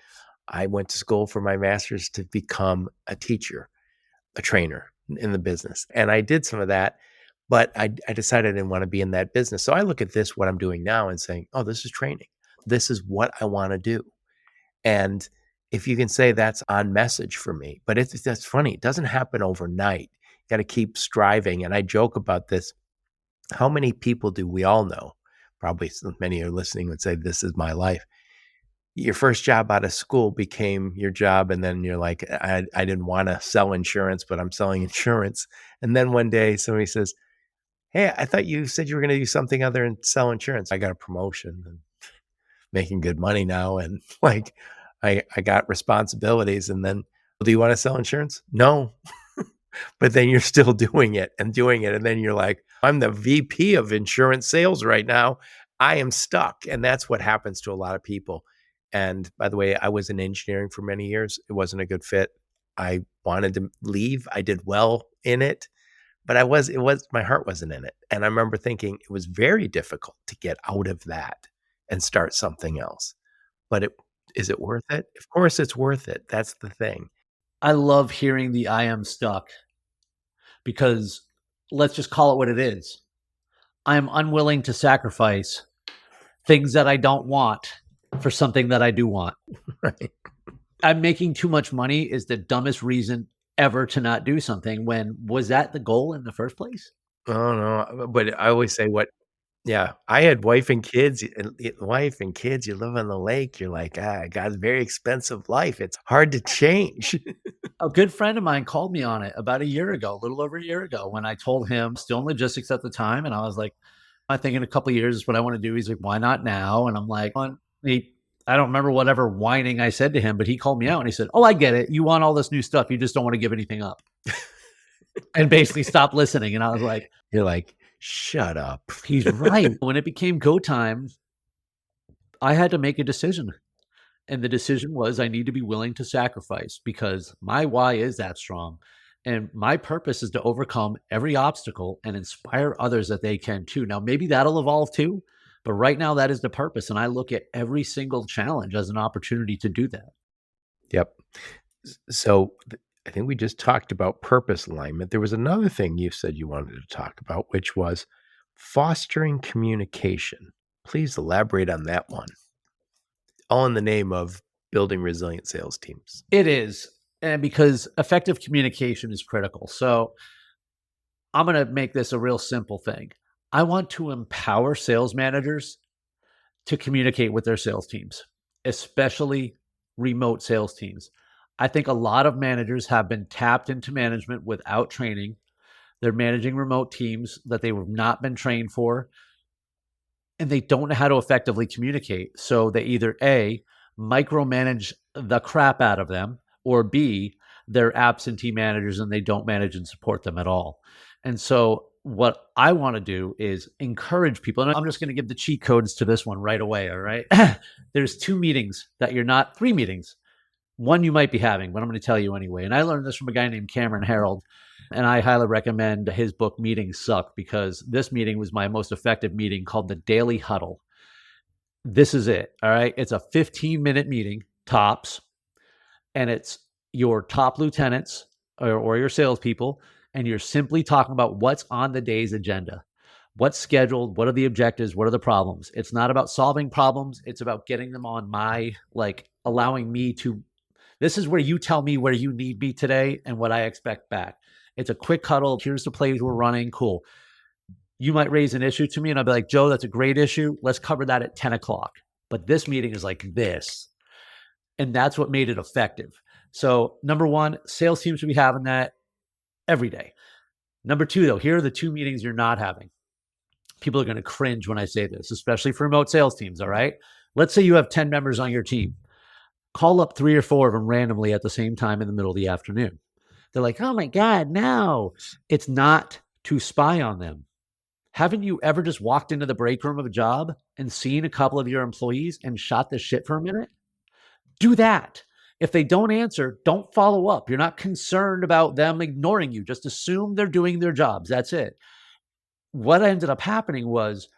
I went to school for my master's to become a teacher, a trainer in the business. And I did some of that, but I decided I didn't want to be in that business. So I look at this, what I'm doing now and saying, oh, this is training. This is what I want to do. And if you can say that's on message for me, but that's funny. It doesn't happen overnight. You got to keep striving. And I joke about this. How many people do we all know? Probably many are listening would say, this is my life. Your first job out of school became your job. And then you're like, I didn't want to sell insurance, but I'm selling insurance. And then one day somebody says, hey, I thought you said you were going to do something other than sell insurance. I got a promotion and making good money now. And like, I got responsibilities. And then, do you want to sell insurance? No. But then you're still doing it. And then you're like, I'm the VP of insurance sales right now. I am stuck. And that's what happens to a lot of people. And by the way, I was in engineering for many years. It wasn't a good fit. I wanted to leave. I did well in it, but my heart wasn't in it. And I remember thinking it was very difficult to get out of that and start something else. But is it worth it? Of course it's worth it. That's the thing. I love hearing the I am stuck because let's just call it what it is. I'm unwilling to sacrifice things that I don't want for something that I do want. Right. I'm making too much money is the dumbest reason ever to not do something. When was that the goal in the first place? Oh, no, but I always say yeah, I had wife and kids, you live on the lake, you're like, I got a very expensive life, it's hard to change." A good friend of mine called me on it about a year ago, a little over a year ago, when I told him still in logistics at the time. And I was like, I think in a couple of years is what I want to do. He's like, why not now? And I'm like, I don't remember whatever whining I said to him, but he called me out and he said, oh, I get it. You want all this new stuff. You just don't want to give anything up and basically stop listening. And I was like, You're like, "Shut up." he's right. When it became go time, I had to make a decision. And the decision was I need to be willing to sacrifice because my why is that strong. And my purpose is to overcome every obstacle and inspire others that they can too. Now, maybe that'll evolve too, but right now that is the purpose. And I look at every single challenge as an opportunity to do that. Yep. So, I think we just talked about purpose alignment. There was another thing you said you wanted to talk about, which was fostering communication. Please elaborate on that one. All in the name of building resilient sales teams. It is. And because effective communication is critical. So I'm going to make this a real simple thing. I want to empower sales managers to communicate with their sales teams, especially remote sales teams. I think a lot of managers have been tapped into management without training. They're managing remote teams that they have not been trained for, and they don't know how to effectively communicate. So they either A, micromanage the crap out of them, or B, they're absentee managers and they don't manage and support them at all. And so what I want to do is encourage people, and I'm just going to give the cheat codes to this one right away. All right. There's 2 meetings that you're not, 3 meetings. One you might be having, but I'm going to tell you anyway. And I learned this from a guy named Cameron Harold. And I highly recommend his book, Meetings Suck, because this meeting was my most effective meeting, called the Daily Huddle. This is it. All right. It's a 15-minute meeting, tops, and it's your top lieutenants or your salespeople. And you're simply talking about what's on the day's agenda, what's scheduled, what are the objectives, what are the problems. It's not about solving problems. It's about getting them on my, allowing me to, this is where you tell me where you need me today and what I expect back. It's a quick huddle. Here's the plays we're running. Cool. You might raise an issue to me and I'll be like, Joe, that's a great issue. Let's cover that at 10 o'clock. But this meeting is like this. And that's what made it effective. So number 1, sales teams should be having that every day. Number 2, though, here are the 2 meetings you're not having. People are going to cringe when I say this, especially for remote sales teams. All right. Let's say you have 10 members on your team. Call up 3 or 4 of them randomly at the same time in the middle of the afternoon. They're like, oh my God, no. It's not to spy on them. Haven't you ever just walked into the break room of a job and seen a couple of your employees and shot the shit for a minute? Do that. If they don't answer, don't follow up. You're not concerned about them ignoring you. Just assume they're doing their jobs. That's it. What ended up happening was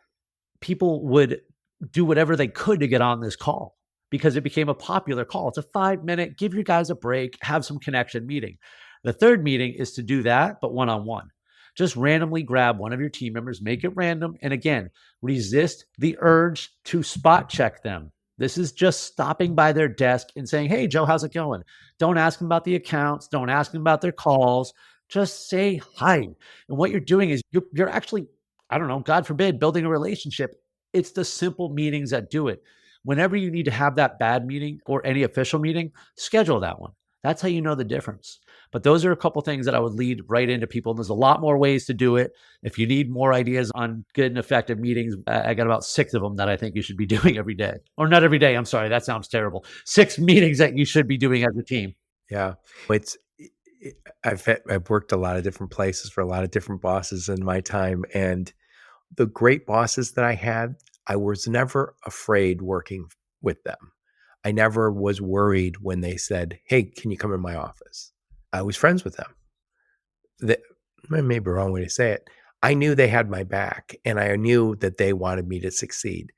people would do whatever they could to get on this call because it became a popular call. It's a 5-minute, give you guys a break, have some connection meeting. The third meeting is to do that, but one-on-one. Just randomly grab one of your team members, make it random. And again, resist the urge to spot check them. This is just stopping by their desk and saying, hey, Joe, how's it going? Don't ask them about the accounts. Don't ask them about their calls. Just say hi. And what you're doing is you're actually, I don't know, God forbid, building a relationship. It's the simple meetings that do it. Whenever you need to have that bad meeting or any official meeting, schedule that one. That's how you know the difference. But those are a couple things that I would lead right into people. And there's a lot more ways to do it. If you need more ideas on good and effective meetings, I got about 6 of them that I think you should be doing every day. Or not every day. I'm sorry. That sounds terrible. 6 meetings that you should be doing as a team. Yeah. I've worked a lot of different places for a lot of different bosses in my time. And the great bosses that I had, I was never afraid working with them. I never was worried when they said, hey, can you come in my office? I was friends with them. That may be the wrong way to say it. I knew they had my back and I knew that they wanted me to succeed.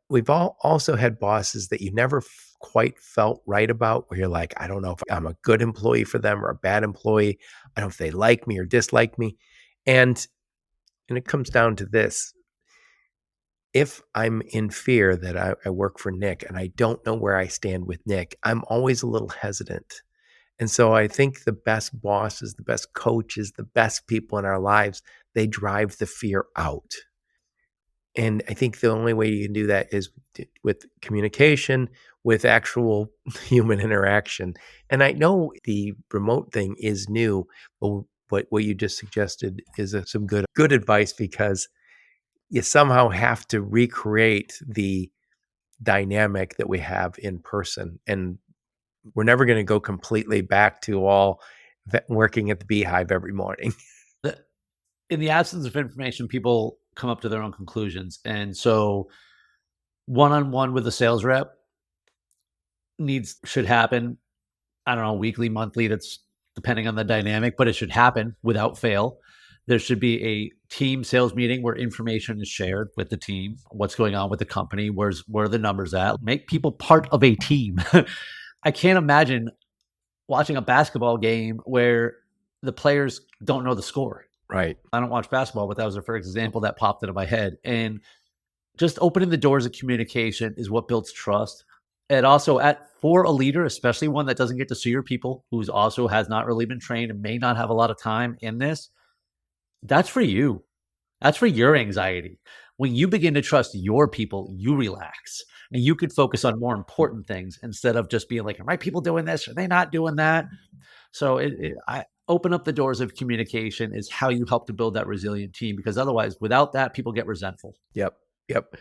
We've also had bosses that you never quite felt right about, where you're like, I don't know if I'm a good employee for them or a bad employee. I don't know if they like me or dislike me. And it comes down to this. If I'm in fear that I work for Nick and I don't know where I stand with Nick, I'm always a little hesitant. And so I think the best bosses, the best coaches, the best people in our lives, they drive the fear out. And I think the only way you can do that is with communication, with actual human interaction. And I know the remote thing is new, but what you just suggested is some good advice, because you somehow have to recreate the dynamic that we have in person. And we're never going to go completely back to all working at the beehive every morning. In the absence of information, people come up to their own conclusions. And so one-on-one with a sales rep should happen, I don't know, weekly, monthly, that's depending on the dynamic, but it should happen without fail. There should be a team sales meeting where information is shared with the team, what's going on with the company, where are the numbers at, make people part of a team. I can't imagine watching a basketball game where the players don't know the score. Right. I don't watch basketball, but that was the first example that popped into my head. And just opening the doors of communication is what builds trust. And also for a leader, especially one that doesn't get to see your people, who's also has not really been trained and may not have a lot of time in this, that's for you. That's for your anxiety. When you begin to trust your people, you relax and you could focus on more important things instead of just being like, are my people doing this? Are they not doing that? So I open up the doors of communication is how you help to build that resilient team, because otherwise, without that, people get resentful. Yep. Yep.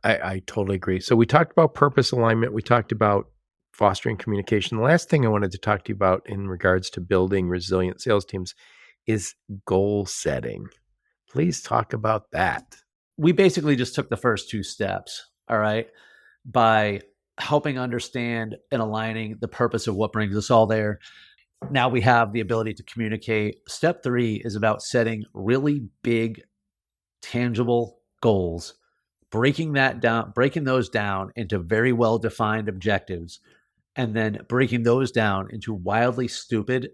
I totally agree. So we talked about purpose alignment. We talked about fostering communication. The last thing I wanted to talk to you about in regards to building resilient sales teams is goal setting. Please talk about that. We basically just took the first two steps, all right, by helping understand and aligning the purpose of what brings us all there. Now we have the ability to communicate. Step 3 is about setting really big, tangible goals, breaking those down into very well-defined objectives, and then breaking those down into wildly specific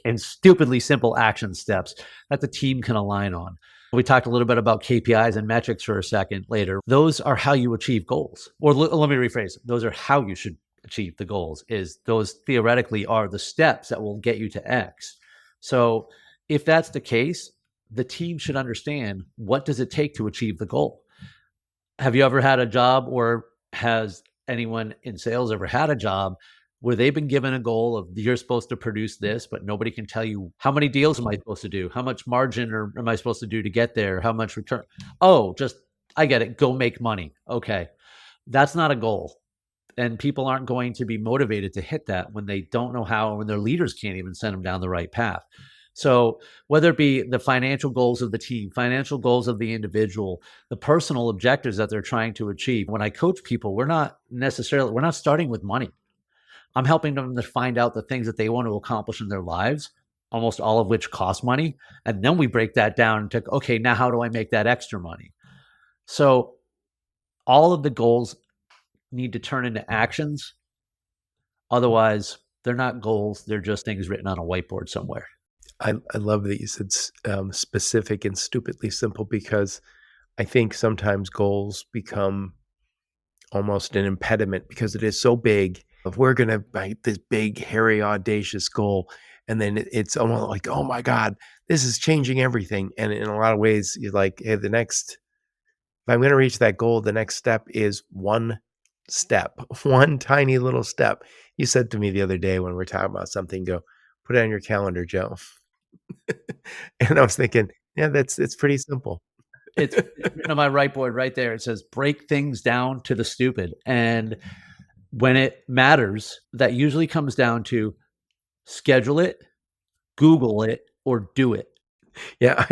and stupidly simple action steps that the team can align on. We talked a little bit about KPIs and metrics for a second later. Those are how you achieve goals. Or let me rephrase, those are how you should achieve the goals. Is those theoretically are the steps that will get you to X. So if that's the case, the team should understand, what does it take to achieve the goal? Have you ever had a job, or has anyone in sales ever had a job where they've been given a goal of, you're supposed to produce this, but nobody can tell you, how many deals am I supposed to do? How much margin am I supposed to do to get there? How much return? Oh, I get it. Go make money. Okay. That's not a goal. And people aren't going to be motivated to hit that when they don't know how, when their leaders can't even send them down the right path. So whether it be the financial goals of the team, financial goals of the individual, the personal objectives that they're trying to achieve. When I coach people, we're not starting with money. I'm helping them to find out the things that they want to accomplish in their lives, almost all of which cost money. And then we break that down to, okay, now how do I make that extra money? So all of the goals need to turn into actions. Otherwise, they're not goals. They're just things written on a whiteboard somewhere. I love that you said specific and stupidly simple, because I think sometimes goals become almost an impediment because it is so big. If we're going to bite this big, hairy, audacious goal, and then it's almost like, oh my God, this is changing everything. And in a lot of ways, you're like, hey, if I'm going to reach that goal, the next step is one step, one tiny little step. You said to me the other day when we were talking about something, go, put it on your calendar, Joe. And I was thinking, yeah, it's pretty simple. It's written on my whiteboard right there. It says, break things down to the stupid. And when it matters, that usually comes down to schedule it, Google it, or do it. Yeah.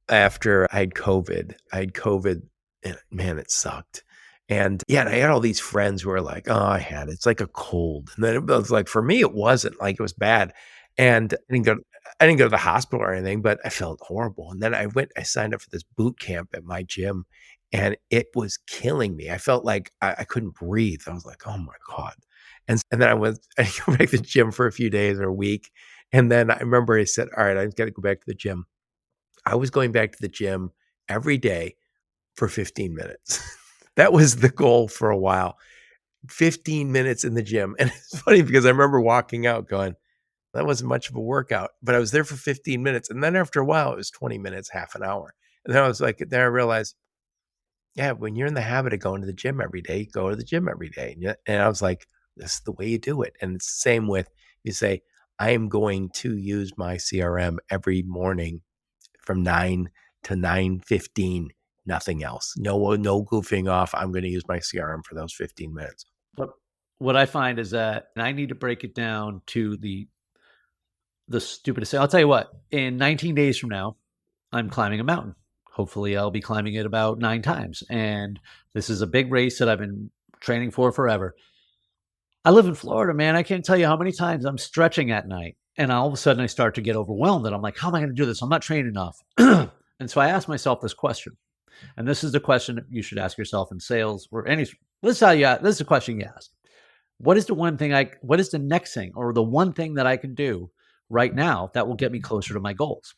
After I had COVID, and man, it sucked. And yeah, and I had all these friends who were like, oh, it's like a cold. And then it was like, for me, it wasn't like, it was bad. And I didn't go to the hospital or anything, but I felt horrible. And then I signed up for this boot camp at my gym, and it was killing me. I felt like I couldn't breathe. I was like, oh my God. And then I go back to the gym for a few days or a week. And then I remember I said, all right, I got to go back to the gym. I was going back to the gym every day for 15 minutes. That was the goal for a while. 15 minutes in the gym. And it's funny because I remember walking out going, that wasn't much of a workout, but I was there for 15 minutes. And then after a while, it was 20 minutes, half an hour. And then then I realized, yeah, when you're in the habit of going to the gym every day, go to the gym every day. And I was like, this is the way you do it. And it's the same with, you say, I am going to use my CRM every morning from 9 to 9:15, nothing else. No goofing off. I'm going to use my CRM for those 15 minutes. But what I find is that I need to break it down to the stupidest. I'll tell you what, in 19 days from now, I'm climbing a mountain. Hopefully I'll be climbing it about 9 times. And this is a big race that I've been training for forever. I live in Florida, man. I can't tell you how many times I'm stretching at night, and all of a sudden I start to get overwhelmed, and I'm like, how am I going to do this? I'm not trained enough. And so I ask myself this question, and this is the question that you should ask yourself in sales or this is the question you ask. What is the next thing, or the one thing that I can do right now that will get me closer to my goals?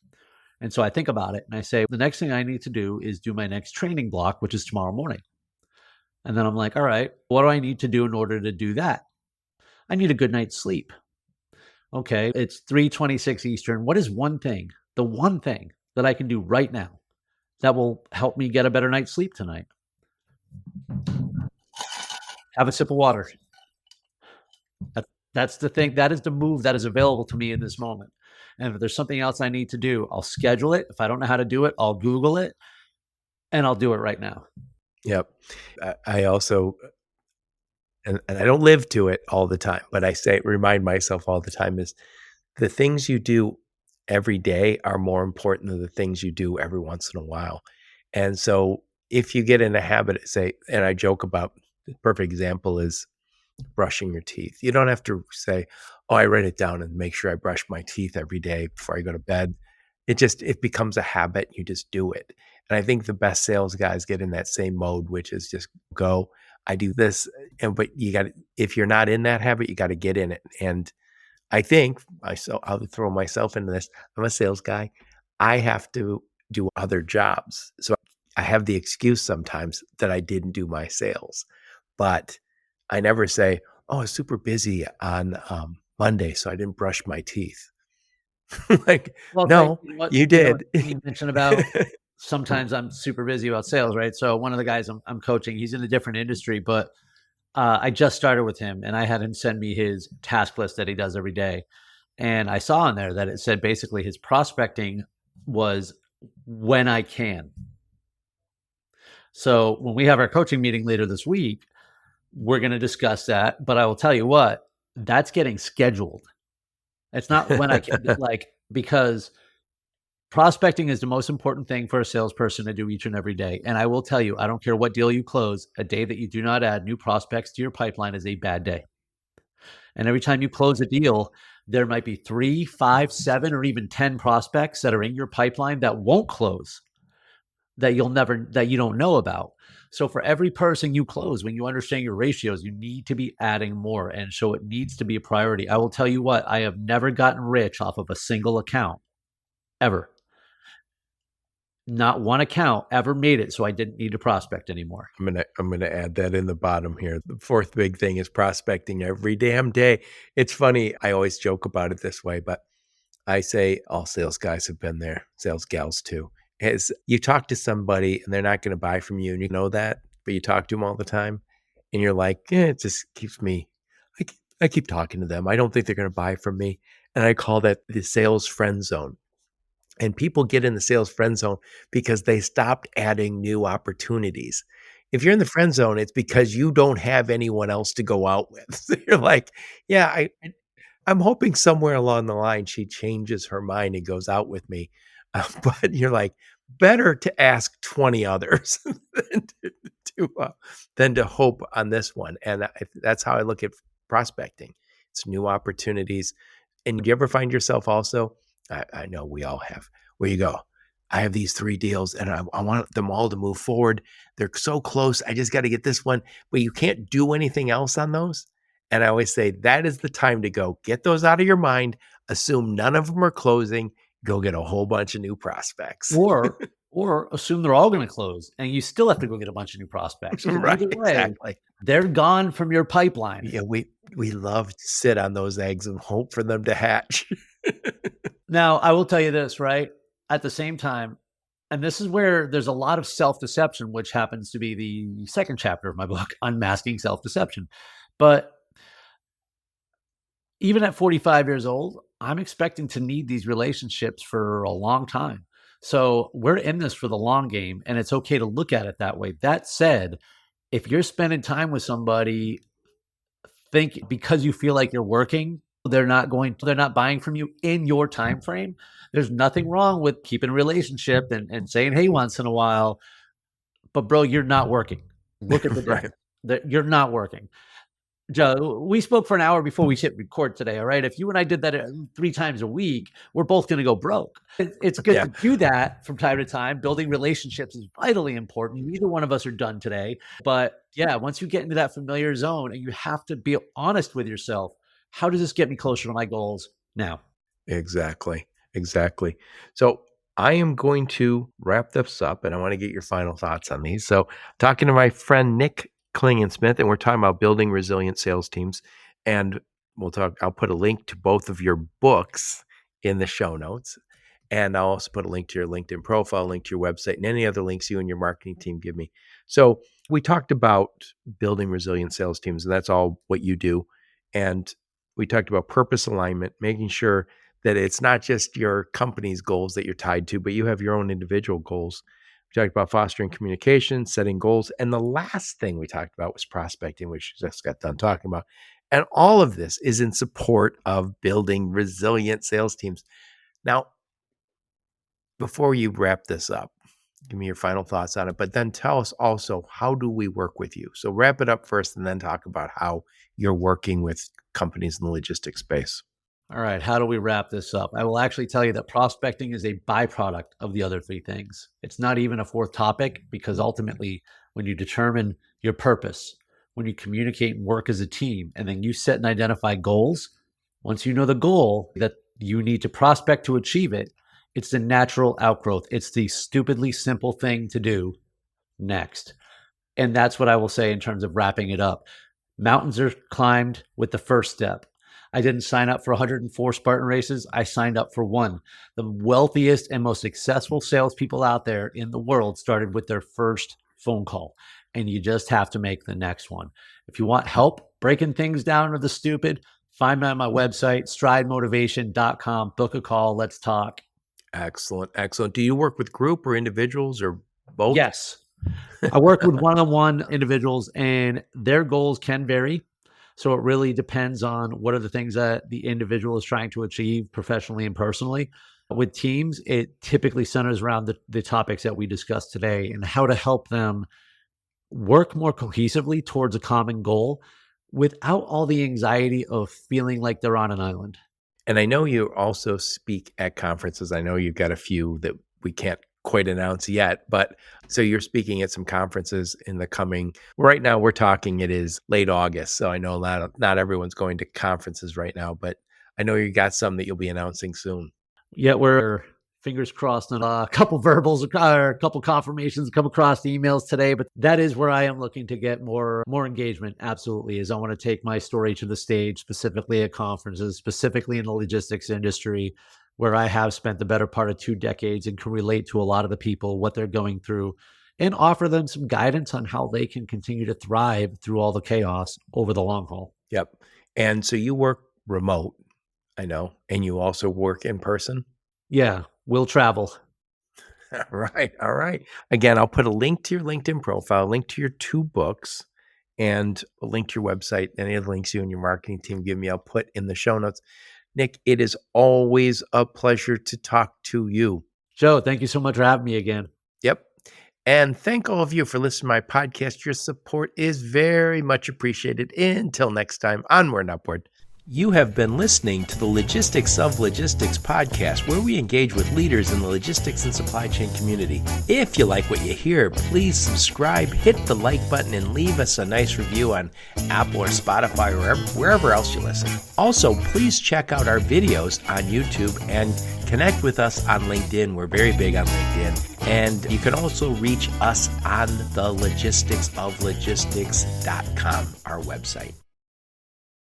And so I think about it and I say, the next thing I need to do is do my next training block, which is tomorrow morning. And then I'm like, all right, what do I need to do in order to do that? I need a good night's sleep. Okay, it's 3:26 Eastern. What is one thing, the one thing that I can do right now that will help me get a better night's sleep tonight? Have a sip of water. That, that's the thing. That is the move that is available to me in this moment. And if there's something else I need to do, I'll schedule it. If I don't know how to do it, I'll Google it and I'll do it right now. Yep. I also, and I don't live to it all the time, but I say, remind myself all the time is the things you do every day are more important than the things you do every once in a while. And so if you get in a habit, say, and I joke about the perfect example is brushing your teeth. You don't have to say, "Oh, I write it down and make sure I brush my teeth every day before I go to bed." It becomes a habit. You just do it. And I think the best sales guys get in that same mode, which is just go. I do this, and but you got to if you're not in that habit, you got to get in it. And I think I'll throw myself into this. I'm a sales guy. I have to do other jobs, so I have the excuse sometimes that I didn't do my sales, but I never say, "Oh, I was super busy on, Monday, so I didn't brush my teeth." Like, Well, so "No, you you know what did." you mentioned about sometimes I'm super busy about sales, right? So one of the guys I'm coaching, he's in a different industry, but I just started with him and I had him send me his task list that he does every day. And I saw in there that it said basically his prospecting was when I can. So when we have our coaching meeting later this week, we're going to discuss that. But I will tell you what, that's getting scheduled. It's not when I can, like, because prospecting is the most important thing for a salesperson to do each and every day. And I will tell you, I don't care what deal you close, a day that you do not add new prospects to your pipeline is a bad day. And every time you close a deal, there might be 3, 5, 7, or even 10 prospects that are in your pipeline that won't close that you don't know about. So for every person you close, when you understand your ratios, you need to be adding more. And so it needs to be a priority. I will tell you what, I have never gotten rich off of a single account ever. Not one account ever made it so I didn't need to prospect anymore. I'm gonna add that in the bottom here. The fourth big thing is prospecting every damn day. It's funny, I always joke about it this way, but I say all sales guys have been there, sales gals too. Is you talk to somebody and they're not gonna buy from you, and you know that, but you talk to them all the time, and you're like, "Yeah, it just keeps me I keep talking to them. I don't think they're gonna buy from me." And I call that the sales friend zone. And people get in the sales friend zone because they stopped adding new opportunities. If you're in the friend zone, it's because you don't have anyone else to go out with. So you're like, "Yeah, I'm hoping somewhere along the line she changes her mind and goes out with me." But you're like, better to ask 20 others than to than to hope on this one. And that's how I look at prospecting. It's new opportunities. And do you ever find yourself also, I know we all have, where you go, I have these 3 deals and I want them all to move forward. They're so close. I just got to get this one, but you can't do anything else on those. And I always say that is the time to go get those out of your mind, assume none of them are closing, go get a whole bunch of new prospects. Or or assume they're all going to close and you still have to go get a bunch of new prospects because Right, either way, exactly. they're gone from your pipeline. Yeah, we love to sit on those eggs and hope for them to hatch. Now, I will tell you this, right? At the same time, and this is where there's a lot of self-deception, which happens to be the second chapter of my book, Unmasking Self-Deception. But even at 45 years old, I'm expecting to need these relationships for a long time. So we're in this for the long game, and it's okay to look at it that way. That said, if you're spending time with somebody, think because you feel like you're working, they're not buying from you in your time frame. There's nothing wrong with keeping a relationship and saying hey once in a while, but bro, you're not working. Look at the Right. difference. That you're not working. Joe, we spoke for an hour before we hit record today. All right. If you and I did that 3 times a week, we're both going to go broke. It's good Yeah, to do that from time to time. Building relationships is vitally important. Neither one of us are done today. But yeah, once you get into that familiar zone and you have to be honest with yourself, how does this get me closer to my goals now? exactly. Exactly. So I am going to wrap this up and I want to get your final thoughts on these. So talking to my friend Nick Klingensmith, and we're talking about building resilient sales teams. And I'll put a link to both of your books in the show notes. And I'll also put a link to your LinkedIn profile, link to your website, and any other links you and your marketing team give me. So we talked about building resilient sales teams, and that's all what you do. And we talked about purpose alignment, making sure that it's not just your company's goals that you're tied to, but you have your own individual goals. We talked about fostering communication, setting goals. And the last thing we talked about was prospecting, which we just got done talking about. And all of this is in support of building resilient sales teams. Now, before you wrap this up, give me your final thoughts on it, but then tell us also, how do we work with you? So wrap it up first and then talk about how you're working with companies in the logistics space. All right. How do we wrap this up? I will actually tell you that prospecting is a byproduct of the other three things. It's not even a fourth topic, because ultimately, when you determine your purpose, when you communicate and work as a team, and then you set and identify goals, once you know the goal that you need to prospect to achieve it, it's the natural outgrowth. It's the stupidly simple thing to do next. And that's what I will say in terms of wrapping it up. Mountains are climbed with the first step. I didn't sign up for 104 Spartan races. I signed up for one. The wealthiest and most successful salespeople out there in the world started with their first phone call. And you just have to make the next one. If you want help breaking things down to the stupid, find me on my website, stridemotivation.com. Book a call. Let's talk. Excellent. Excellent. Do you work with group or individuals or both? Yes. I work with one-on-one individuals, and their goals can vary. So it really depends on what are the things that the individual is trying to achieve professionally and personally. With teams, it typically centers around the topics that we discussed today and how to help them work more cohesively towards a common goal without all the anxiety of feeling like they're on an island. And I know you also speak at conferences. I know you've got a few that we can't quite announce yet, but so you're speaking at some conferences in the coming, right now we're talking, it is late August. So I know not everyone's going to conferences right now, but I know you got some that you'll be announcing soon. Yeah, we're fingers crossed on a couple verbals or a couple confirmations come across the emails today, but that is where I am looking to get more engagement. Absolutely. Is I want to take my story to the stage, specifically at conferences, specifically in the logistics industry, where I have spent the better part of 2 decades and can relate to a lot of the people, what they're going through, and offer them some guidance on how they can continue to thrive through all the chaos over the long haul. Yep. And so you work remote, I know, and you also work in person. Yeah, we'll travel. All right. All right. Again, I'll put a link to your LinkedIn profile, a link to your 2 books, and a link to your website. Any of the links you and your marketing team give me, I'll put in the show notes. Nick, it is always a pleasure to talk to you. Joe, thank you so much for having me again. Yep. And thank all of you for listening to my podcast. Your support is very much appreciated. Until next time, onward and upward. You have been listening to the Logistics of Logistics podcast, where we engage with leaders in the logistics and supply chain community. If you like what you hear, please subscribe, hit the like button, and leave us a nice review on Apple or Spotify or wherever else you listen. Also, please check out our videos on YouTube and connect with us on LinkedIn. We're very big on LinkedIn. And you can also reach us on the logisticsoflogistics.com, our website.